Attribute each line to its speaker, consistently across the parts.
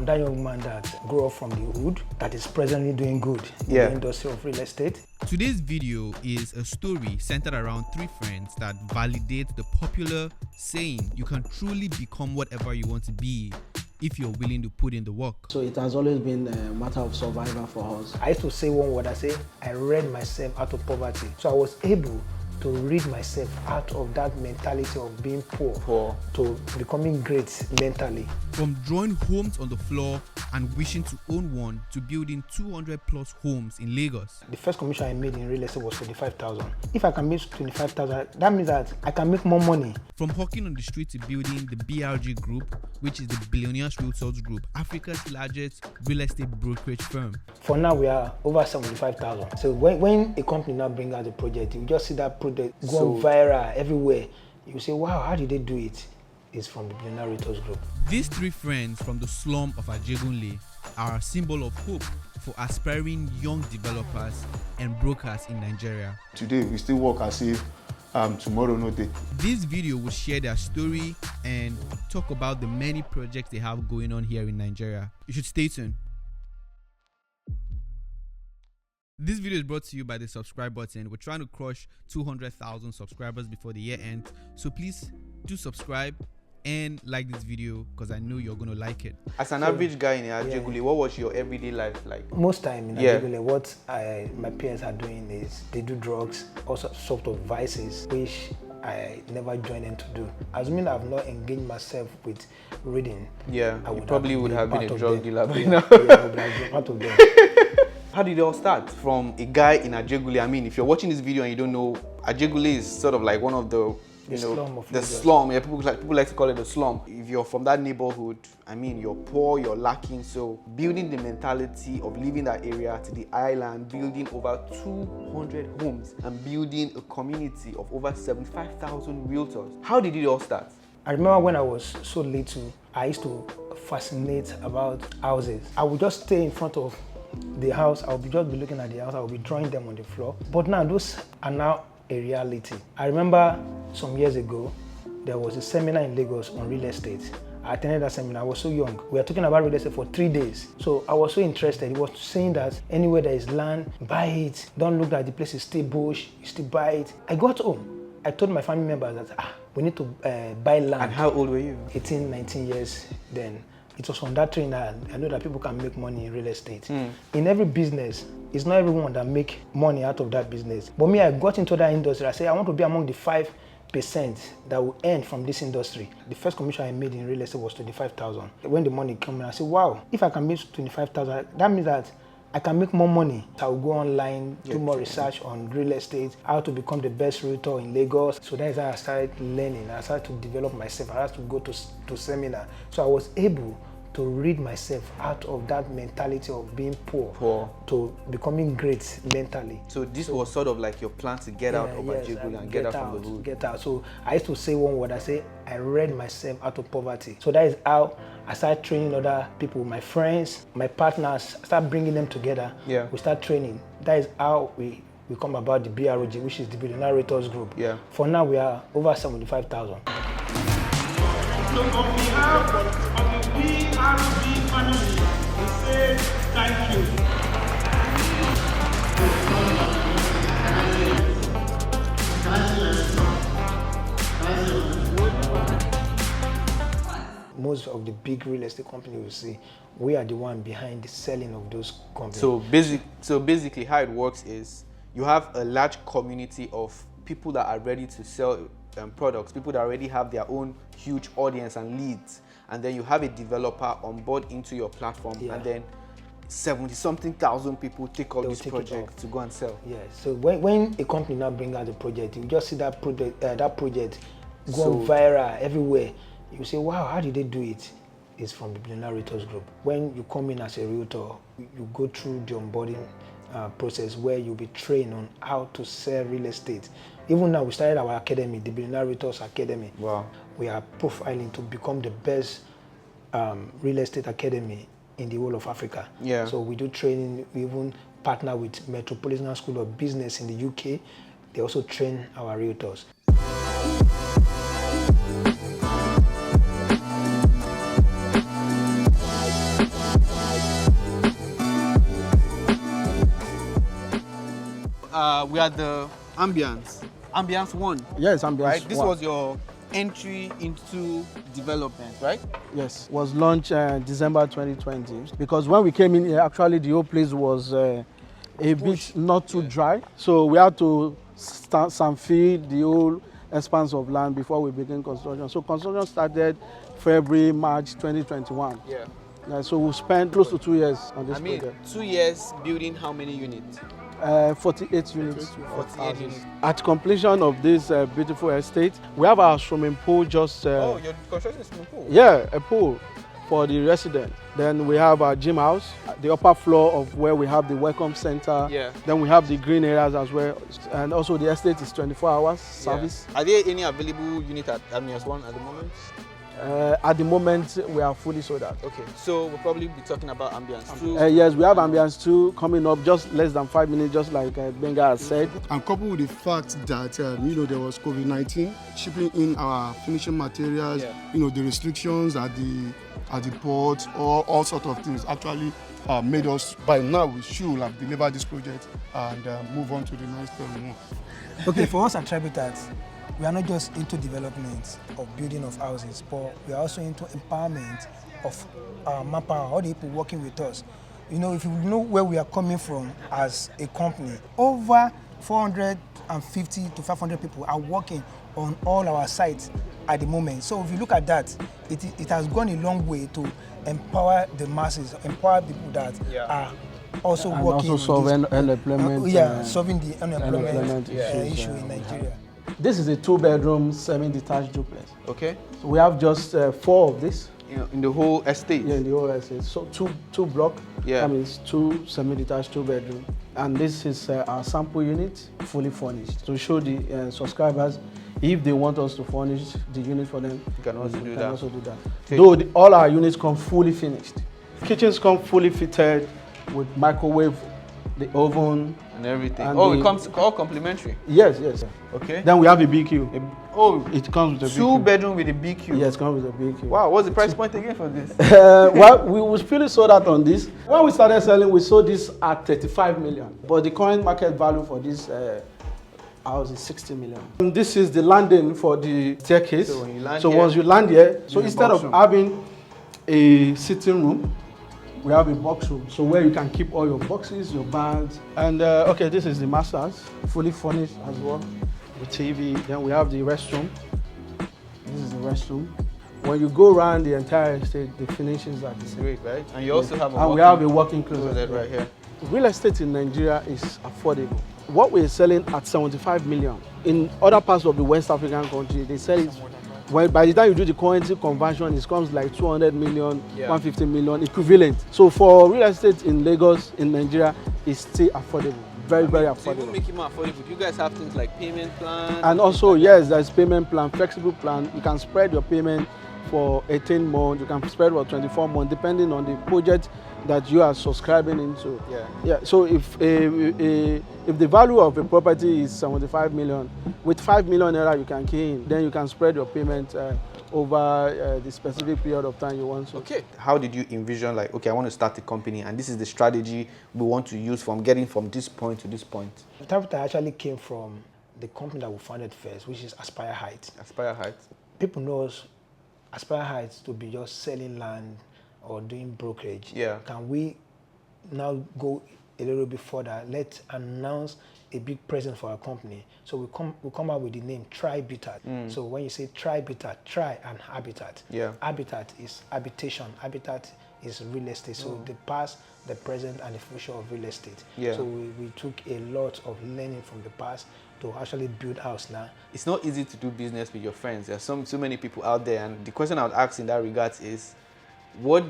Speaker 1: I'm that young man that grew up from the hood that is presently doing good in the industry of real estate.
Speaker 2: Today's video is a story centered around three friends that validate the popular saying, you can truly become whatever you want to be if you're willing to put in the work.
Speaker 3: So it has always been a matter of survival for us.
Speaker 1: I used to say one word, I say, I read myself out of poverty. So I was able to read myself out of that mentality of being poor to becoming great mentally.
Speaker 2: From drawing homes on the floor and wishing to own one to building 200 plus homes in Lagos.
Speaker 1: The first commission I made in real estate was 25,000. If I can make 25,000, that means that I can make more money.
Speaker 2: From hawking on the street to building the BRG Group, which is the Billionaire Realtors Group, Africa's largest real estate brokerage firm.
Speaker 1: For now, we are over 75,000. So when a company now brings out the project, you just see that project go viral everywhere. You say, wow, how did they do it? It's from the Billionaire Realtors Group.
Speaker 2: These three friends from the slum of Agegunle are a symbol of hope for aspiring young developers and brokers in Nigeria.
Speaker 4: Today, we still work as if tomorrow no day.
Speaker 2: This video will share their story and talk about the many projects they have going on here in Nigeria. You should stay tuned. This video is brought to you by the subscribe button. We're trying to crush 200,000 subscribers before the year ends. So please do subscribe and like this video because I know you're going to like it.
Speaker 5: As an average guy in Agegunle, what was your everyday life like?
Speaker 1: Most time in Agegunle, what my parents are doing is they do drugs, also sort of vices, which I never joined them to do. Assuming I've not engaged myself with reading,
Speaker 5: you probably would have been a drug dealer by
Speaker 1: Yeah,
Speaker 5: now.
Speaker 1: I would have been part of them.
Speaker 5: How did it all start? From a guy in Agegunle, I mean, if you're watching this video and you don't know, Agegunle is sort of like one of the slum. Yeah, people like to call it the slum. If you're from that neighborhood, I mean, you're poor, you're lacking. So building the mentality of leaving that area to the island, building over 200 homes and building a community of over 75,000 realtors. How did it all start?
Speaker 1: I remember when I was so little, I used to fascinate about houses. I would just stay in front of the house. I would just be looking at the house. I would be drawing them on the floor. But now those are now a reality. I remember some years ago, there was a seminar in Lagos on real estate. I attended that seminar. I was so young. We were talking about real estate for 3 days. So I was so interested. It was saying that anywhere there is land, buy it. Don't look like the place is still bush, you still buy it. I got home. I told my family members that we need to buy land.
Speaker 5: And how old were you?
Speaker 1: 18, 19 years then. It was on that train that I know that people can make money in real estate. In every business, it's not everyone that make money out of that business. But me, I got into that industry. I said, I want to be among the 5% that will earn from this industry. The first commission I made in real estate was 25,000. When the money came in, I said, wow, if I can make 25,000, that means that I can make more money. I will go online, do more research on real estate, how to become the best realtor in Lagos. So that is how I started learning. I started to develop myself. I had to go to seminar. So I was able to read myself out of that mentality of being poor to becoming great mentally.
Speaker 5: So this was sort of like your plan to get out of Agegunle and get out from the hood.
Speaker 1: Get out. So I used to say one word, I say, I read myself out of poverty. So that is how I started training other people, my friends, my partners. I started bringing them together. We start training. That is how we come about the BRG, which is the Billionaire Realtors Group. For now, we are over 75,000.
Speaker 6: So on behalf of the BRG family, we say thank you.
Speaker 1: Most of the big real estate companies will say, we are the one behind the selling of those companies.
Speaker 5: So basically how it works is you have a large community of people that are ready to sell products, people that already have their own huge audience and leads, and then you have a developer on board into your platform, and then 70-something thousand people take up this project to go and sell.
Speaker 1: So when a company now brings out the project, you just see that project go viral everywhere. You say, wow, how did they do it? It's from the Billionaire Realtors Group. When you come in as a realtor, you go through the onboarding process where you'll be trained on how to sell real estate. Even now, we started our academy, the Billionaire Realtors Academy.
Speaker 5: Wow.
Speaker 1: We are profiling to become the best real estate academy in the whole of Africa. So we do training. We even partner with Metropolitan School of Business in the UK. They also train our realtors.
Speaker 5: we are the Ambience 1.
Speaker 3: Yes, Ambience.
Speaker 5: Right. This
Speaker 3: 1.
Speaker 5: was your entry into development, right?
Speaker 3: Yes, was launched December 2020. Because when we came in here, actually the whole place was a bit not too dry. So we had to start some feed the whole expanse of land before we began construction. So construction started February, March 2021.
Speaker 5: Yeah.
Speaker 3: So we spent close to 2 years on this project.
Speaker 5: 2 years building how many units?
Speaker 3: 48 units.
Speaker 5: 48 units.
Speaker 3: At completion of this beautiful estate, we have our swimming pool just...
Speaker 5: your construction swimming pool?
Speaker 3: Yeah, a pool for the residents. Then we have our gym house, the upper floor of where we have the welcome center.
Speaker 5: Yeah.
Speaker 3: Then we have the green areas as well. And also the estate is 24 hours service.
Speaker 5: Are there any available units at Ambience 1 at the moment?
Speaker 3: At the moment, we are fully sold out.
Speaker 5: Okay, so we'll probably be talking about Ambience 2.
Speaker 3: Yes, we have Ambience 2 coming up just less than 5 minutes, just like Gbenga has said.
Speaker 4: And coupled with the fact that there was COVID-19, shipping in our finishing materials, the restrictions at the port, all sorts of things actually made us, by now we should have delivered this project and move on to the next one.
Speaker 1: Okay, for us at Tribitate, we are not just into development of building of houses, but we are also into empowerment of manpower, all the people working with us. If you know where we are coming from as a company, over 450 to 500 people are working on all our sites at the moment. So if you look at that, it has gone a long way to empower the masses, empower people that are also
Speaker 3: and
Speaker 1: working.
Speaker 3: Also solving unemployment.
Speaker 1: Solving the unemployment issue in Nigeria.
Speaker 3: This is a 2-bedroom semi-detached duplex.
Speaker 5: Okay.
Speaker 3: So we have just 4 of this.
Speaker 5: In the whole estate?
Speaker 3: Yeah, in the whole estate. So two block.
Speaker 5: Yeah.
Speaker 3: That means 2 semi-detached 2-bedroom. And this is our sample unit, fully furnished. To show the subscribers, if they want us to furnish the unit for them,
Speaker 5: you can also do that.
Speaker 3: Okay. Though all our units come fully finished. Kitchens come fully fitted with microwave, the oven,
Speaker 5: and everything.
Speaker 3: And
Speaker 5: it comes all complimentary?
Speaker 3: Yes.
Speaker 5: Okay.
Speaker 3: Then we have a BQ. It comes with a BQ.
Speaker 5: 2-bedroom with a BQ?
Speaker 3: Yes, it comes with a BQ.
Speaker 5: Wow, what's the price point again for this?
Speaker 3: Well, we was fully sold out on this. When we started selling, we sold this at 35 million. But the current market value for this house is 60 million. And this is the landing for the staircase.
Speaker 5: So when you land
Speaker 3: once you land here, so instead of having a sitting room, we have a box room, so where you can keep all your boxes, your bags. And okay, this is the master's, fully furnished as well, the TV. Then we have the restroom. This is the restroom. When you go around the entire estate, the finishes are the same.
Speaker 5: Great, right? And you also have
Speaker 3: we have a walk-in closet
Speaker 5: right here.
Speaker 3: Real estate in Nigeria is affordable. What we're selling at 75 million. In other parts of the West African country, they sell it. Well, by the time you do the currency conversion, it comes like 200 million, 150 million equivalent. So for real estate in Lagos, in Nigeria, it's still affordable. Very affordable.
Speaker 5: So you make it more affordable. You guys have things like payment plan?
Speaker 3: And also, yes, there's payment plan, flexible plan. You can spread your payment for 18 months, you can spread for 24 months, depending on the project that you are subscribing into. So if the value of a property is 75 million, with 5 million naira you can key in, then you can spread your payment over the specific period of time you want to.
Speaker 5: Okay. How did you envision, like, okay, I want to start a company and this is the strategy we want to use from getting from this point to this point?
Speaker 1: Tribitate actually came from the company that we founded first, which is Ambience Height.
Speaker 5: Ambience Height.
Speaker 1: People know us, Ambience Height, to be just selling land or doing brokerage. Can we now go a little bit further? Let's announce a big presence for our company. So we come out with the name Tribitate. So when you say Tribitate, tri and habitat. Habitat is habitation. Habitat is real estate. So the past, the present, and the future of real estate. So we took a lot of learning from the past to actually build house now. It's
Speaker 5: not easy to do business with your friends. There's so many people out there, and the question I would ask in that regard is, what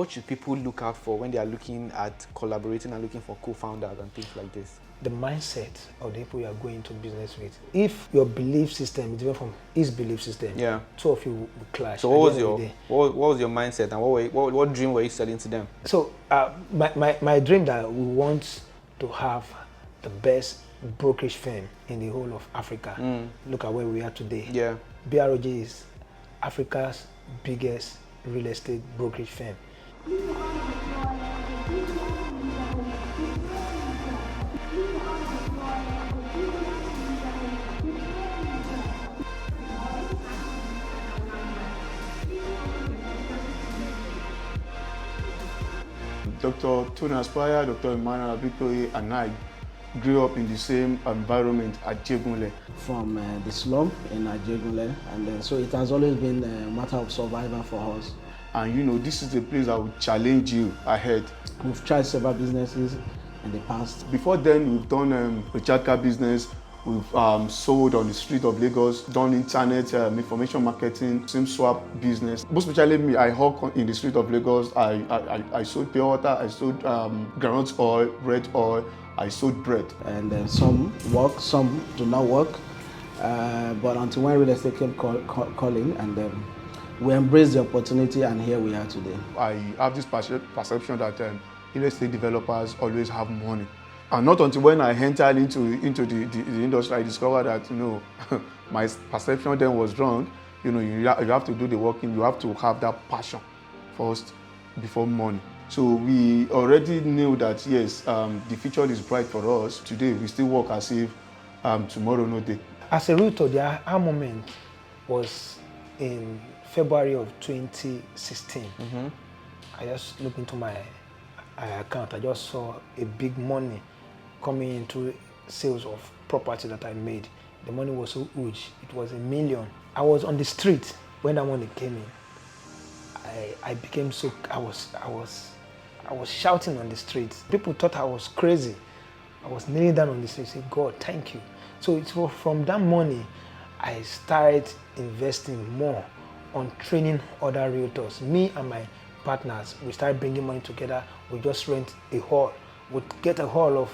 Speaker 5: should people look out for when they are looking at collaborating and looking for co-founders and things like this?
Speaker 1: The mindset of the people you are going into business with. If your belief system is different from his belief system, two of you will clash.
Speaker 5: So what was your mindset, and what dream were you selling to them?
Speaker 1: So my dream that we want to have the best brokerage firm in the whole of Africa. Look at where we are today. BROG is Africa's biggest real estate brokerage firm.
Speaker 4: Dr. Tony Aspire, Dr. Emmanuel Abikoye, and I grew up in the same environment at agegunle.
Speaker 3: From the slum in agegunle, and so it has always been a matter of survival for us.
Speaker 4: And you know, this is a place that will challenge you ahead.
Speaker 3: We've tried several businesses in the past.
Speaker 4: Before then, we've done recharge car business. We've sold on the street of Lagos, done internet information marketing, SIM swap business. Most especially me, I hawk in the street of Lagos. I sold pure water, I sold groundnut oil, red oil, I sold bread.
Speaker 3: And some work, some do not work. But until when real estate came calling, and we embraced the opportunity, and here we are today. I
Speaker 4: have this perception that real estate developers always have money. And not until when I entered into the industry, I discovered that, you know, my perception then was wrong. You know, you have to do the working, you have to have that passion first before money. So we already knew that, yes, the future is bright for us. Today, we still work as if tomorrow no day.
Speaker 1: As a realtor, our moment was in February of 2016. Mm-hmm. I just looked into my account. I just saw a big money coming into sales of property that I made. The money was so huge. It was $1 million. I was on the street when that money came in. I became so, I was shouting on the street. People thought I was crazy. I was kneeling down on the street, saying, God, thank you. So it was from that money, I started investing more on training other realtors. Me and my partners, we started bringing money together. We just rent a hall. We'd get a hall of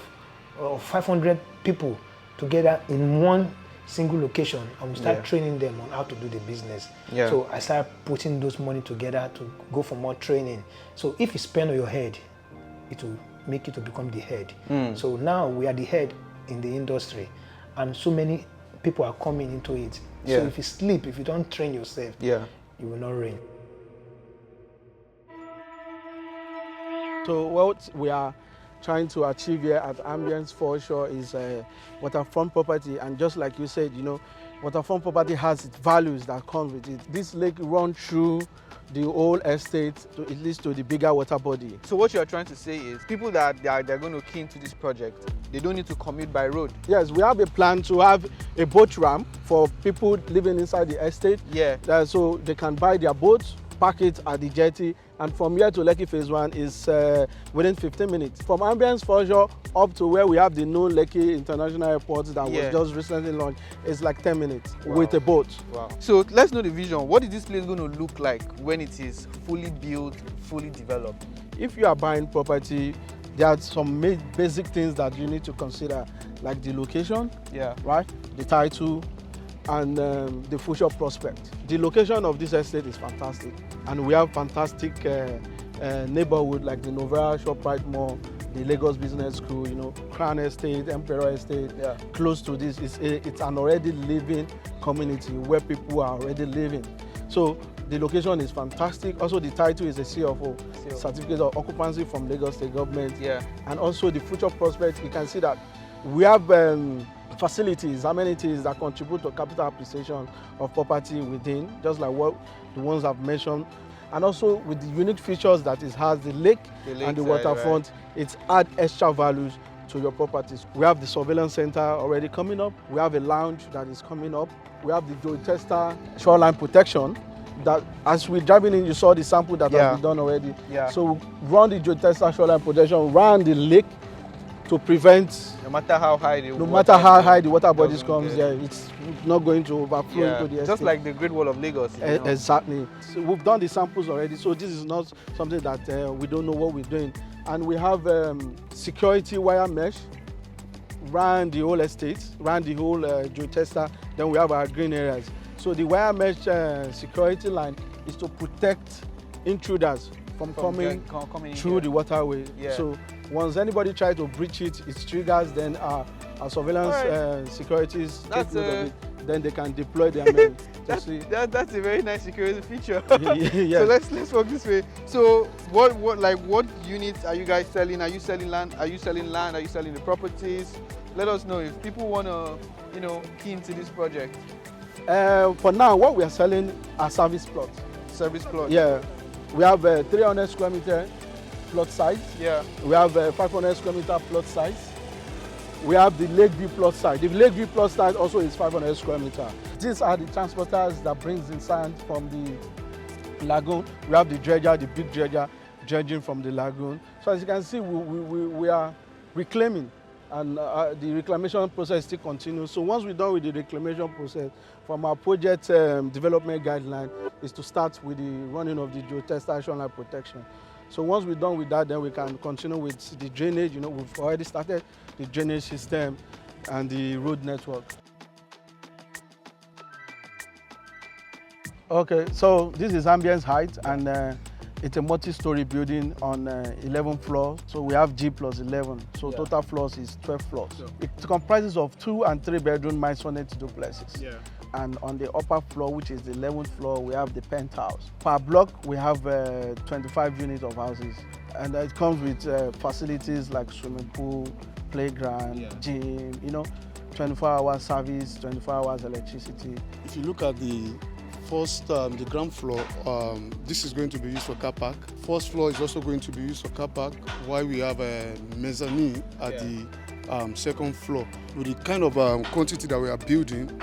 Speaker 1: 500 people together in one single location, and we start training them on how to do the business. Yeah. So I started putting those money together to go for more training. So if you spend on your head, it will make you to become the head. So now we are the head in the industry, and so many people are coming into it. So if you sleep, if you don't train yourself, you will not reign.
Speaker 3: So what we are trying to achieve here at Ambience for sure is waterfront property, and just like you said, you know, waterfront property has its values that come with it. This lake runs through the whole estate, it leads to the bigger water body.
Speaker 5: So what you're trying to say is people that they're going to key into this project, they don't need to commute by road.
Speaker 3: Yes, we have a plan to have a boat ramp for people living inside the estate. So they can buy their boats, park it at the jetty, and from here to Lekki Phase 1 is within 15 minutes. From Ambience Foreshore up to where we have the new Lekki International Airport that was just recently launched, is like 10 minutes with a boat.
Speaker 5: Wow. So let's know the vision. What is this place going to look like when it is fully built, fully developed?
Speaker 3: If you are buying property, there are some basic things that you need to consider, like the location, right? The title, and the future prospect. The location of this estate is fantastic, and we have fantastic neighborhood like the Novara Shoprite Mall, the Lagos Business School, you know, Crown Estate, Emperor Estate. Close to this, it's an already living community where people are already living. So the location is fantastic. Also, the title is a CFO, Certificate of Occupancy from Lagos State Government. And also the future prospect, you can see that we have facilities, amenities that contribute to capital appreciation of property within, just like what the ones I've mentioned. And also with the unique features that it has, the lake and the waterfront, it adds extra values to your properties. We have the surveillance center already coming up. We have a lounge that is coming up. We have the geotester shoreline protection that, as we're driving in, you saw the sample that has been done already. So we run the geotester shoreline protection around the lake to prevent,
Speaker 5: no matter how high the
Speaker 3: water bodies comes, it's not going to overflow into the estate.
Speaker 5: Just like the Great Wall of Lagos.
Speaker 3: Exactly. So we've done the samples already, so this is not something that we don't know what we're doing. And we have security wire mesh around the whole estate, around the whole geotester. Then we have our green areas. So the wire mesh security line is to protect intruders from coming through the waterway. So once anybody tries to breach it, it triggers, then our surveillance securities take note of it. Then they can deploy their men.
Speaker 5: That's a very nice security feature. So let's work this way. So what units are you guys selling? Are you selling land? Are you selling land? Are you selling the properties? Let us know if people want to, you know, key into this project.
Speaker 3: For now, what we are selling are service plots.
Speaker 5: Service plots.
Speaker 3: Yeah. We have 300 square meter plot size.
Speaker 5: Yeah.
Speaker 3: We have 500 square meter plot size. We have the lake view plot size. The lake view plot size also is 500 square meter. These are the transporters that brings in sand from the lagoon. We have the dredger, the big dredger, dredging from the lagoon. So as you can see, we are reclaiming, and the reclamation process still continues. So once we're done with the reclamation process, from our project development guideline is to start with the running of the geotextile shoreline protection. So once we're done with that, then we can continue with the drainage. You know, we've already started the drainage system and the road network. Okay, so this is Ambience Height, and it's a multi-story building on 11 floors. So we have G plus 11. So total floors is 12 floors. Yeah. It comprises of 2 and 3 bedroom maisonette duplexes. Yeah. And on the upper floor, which is the 11th floor, we have the penthouse. Per block, we have 25 units of houses. And it comes with facilities like swimming pool, playground, gym, you know, 24-hour service, 24 hours electricity.
Speaker 4: If you look at the first, the ground floor, this is going to be used for car park. First floor is also going to be used for car park, while we have a mezzanine at the second floor. With the kind of quantity that we are building,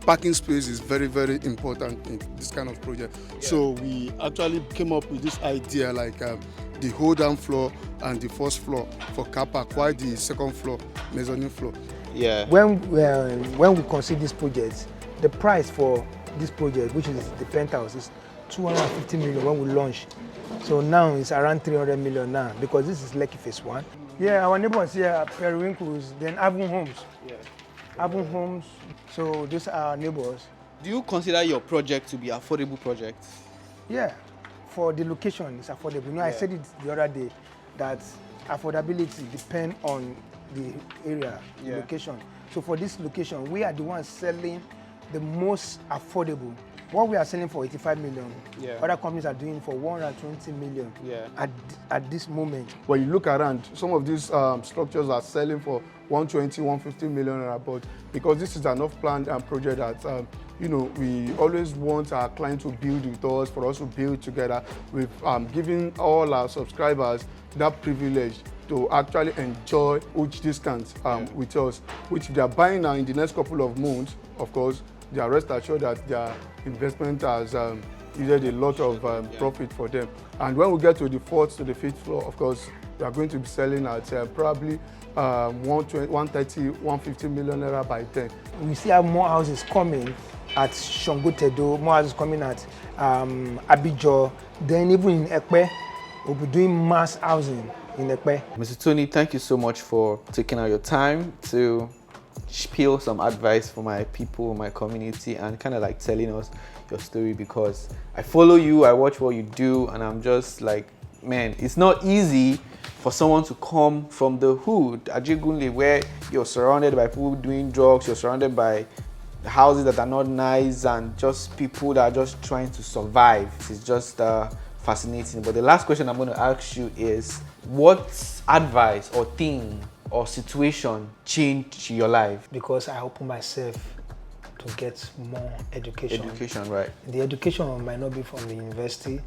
Speaker 4: parking space is very, very important in this kind of project. Yeah. So we actually came up with this idea, like the whole down floor and the first floor for car park, while the second floor, mezzanine floor.
Speaker 5: Yeah.
Speaker 1: When we consider this project, the price for this project, which is the penthouse, is 250 million when we launch. So now it's around 300 million now, because this is Lekki phase 1. Yeah, our neighbors here are Periwinkles, then Avon Homes. Yeah. Avon Homes. So these are our neighbors.
Speaker 5: Do you consider your project to be affordable project?
Speaker 1: Yeah, for the location, it's affordable. You know, I said it the other day that affordability depends on the area, the location. So for this location, we are the ones selling the most affordable. What we are selling for 85 million, other companies are doing for 120 million at this moment.
Speaker 4: When you look around, some of these structures are selling for 120, 150 million, but because this is an off-plan project that you know, we always want our client to build with us, for us to build together. We've given all our subscribers that privilege to actually enjoy huge discounts with us, which they are buying now in the next couple of months. Of course, they are rest assured that their investment has yielded a lot of profit for them. And when we get to the 4th to the 5th floor, of course, we are going to be selling at probably 130, 150 million naira by then.
Speaker 1: We see how more houses coming at Shongotedo, more houses coming at Abidjan, then even in Ekpe, we'll be doing mass housing in Ekpe.
Speaker 5: Mr. Tony, thank you so much for taking out your time to spill some advice for my people, my community, and kind of like telling us your story, because I follow you, I watch what you do, and I'm just like, man, it's not easy for someone to come from the hood, Agegunle, where you're surrounded by people doing drugs, you're surrounded by houses that are not nice, and just people that are just trying to survive. It's just fascinating. But the last question I'm going to ask you is, what advice or thing or situation changed your life? Because
Speaker 1: I opened myself to get more education.
Speaker 5: Education, right.
Speaker 1: The education might not be from the university,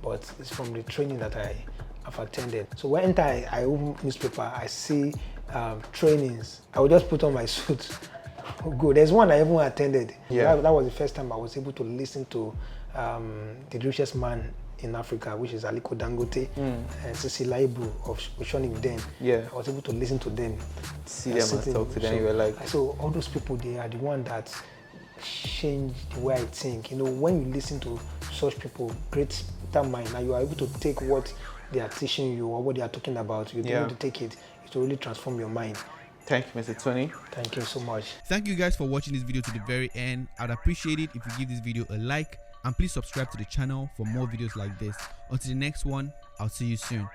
Speaker 1: but it's from the training that I have attended. So when I open newspaper, I see trainings. I will just put on my suit. Good. There's one I even attended. Yeah. That was the first time I was able to listen to the richest man in Africa, which is Aliko Dangote, and Cecilia Ibu of Oceanic Den. Yeah. I was able to listen to them.
Speaker 5: See them and talk to them. You were like,
Speaker 1: so all those people, they are the one that changed the way I think. You know, when you listen to such people, great mind, and you are able to take what they are teaching you or what they are talking about, you're able to take it to really transform your mind.
Speaker 5: Thank you, Mr. Tony.
Speaker 1: Thank you so much.
Speaker 2: Thank you guys for watching this video to the very end. I'd appreciate it if you give this video a like, and please subscribe to the channel for more videos like this. Until the next one, I'll see you soon.